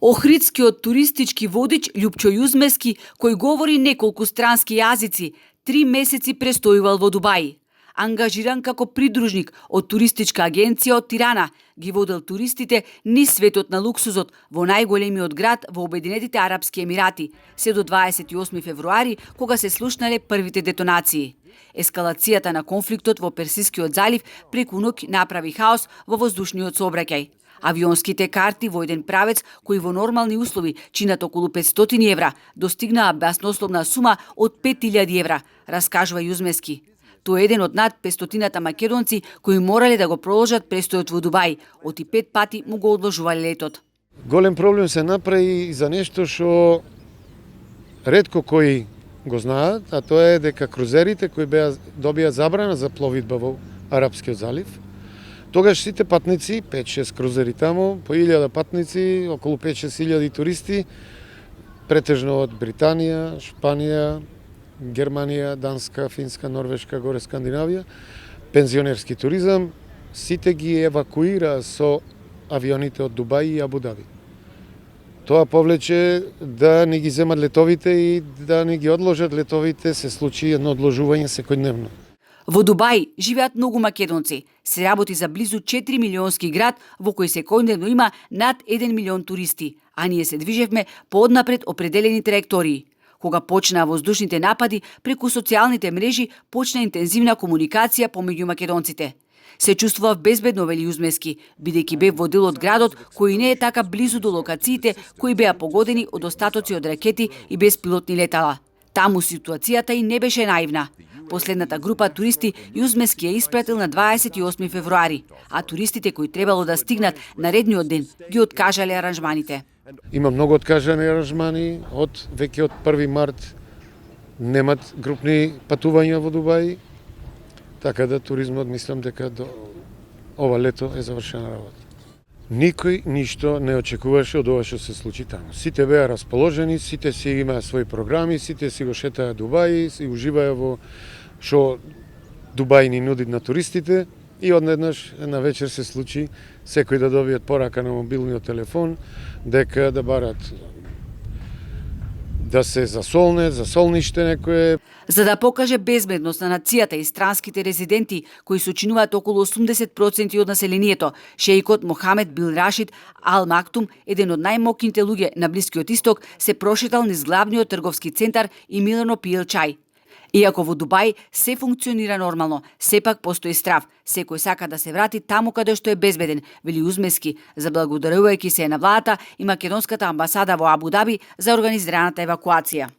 Охридскиот туристички водич Љупчо Јузмески, кој говори неколку странски јазици, 3 месеци престојувал во Дубај. Ангажиран како придружник од туристичка агенција од Тирана, ги водел туристите низ светот на луксузот во најголемиот град во Обединетите Арапски Емирати, се до 28 февруари, кога се слушнале првите детонации. Ескалацијата на конфликтот во Персискиот залив преку ноќ направи хаос во воздушниот сообраќај. Авионските карти во еден правец, кои во нормални услови чинат околу 500 евра, достигнаа баснословна сума од 5000 евра, раскажува Јузмески. Тој е еден од над 500-та македонци кои морале да го продолжат престојот во Дубај, оти 5 пати му го одложувале летот. Голем проблем се направи за нешто што ретко кои го знаат, а тоа е дека крузерите кои добија забрана за пловидба во Арапскиот залив, тогаш сите патници, 5-6 крузери таму, по 1000 патници, околу 5-6 илјади туристи, претежно од Британија, Шпанија, Германија, Данска, Финска, Норвешка, горе Скандинавија, пензионерски туризам, сите ги евакуира со авионите од Дубај и Абу Даби. Тоа повлече да не ги земат летовите и да не ги одложат летовите, се случи едно одложување секојдневно. Во Дубај живеат многу македонци. Се работи за близу 4 милионски град во кој секојдневно има над 1 милион туристи, а ние се движевме по однапред определени траектории. Кога почнаа воздушните напади, преку социјалните мрежи почна интензивна комуникација помеѓу македонците. Се чувствував безбедно, вели Јузмески, бидејќи бев во дел од градот кој не е така близу до локациите кои беа погодени од остатоци од ракети и беспилотни летала. Таму ситуацијата и не беше наивна. Последната група туристи Јузмески ја испратил на 28 февруари, а туристите кои требало да стигнат наредниот ден ги откажале аранжманите. Има многу откажани аранжмани, веќе од 1 март немат групни патувања во Дубај, така да туризмот мислам дека до ова лето е завршена работа. Никој ништо не очекуваше од ова што се случи таму. Сите беа расположени, сите си имаа своји програми, сите си го шетаа Дубај, си уживаа во што Дубај ни нуди на туристите и однеднаш една вечер се случи секој да добијат порака на мобилниот телефон дека да барат да се засолниште некое. За да покаже безбедност на нацијата и странските резиденти, кои сочинуваат околу 80% од населението, шеикот Мохамед Бил Рашид Ал Мактум, еден од најмокните луѓе на Блискиот Исток, се прошетал низ главниот трговски центар и мирно пиел чај. Иако во Дубај се функционира нормално, сепак постои страв. Секој сака да се врати таму каде што е безбеден, вели Јузмески, заблагодарувајќи се на владата и македонската амбасада во Абу Даби за организираната евакуација.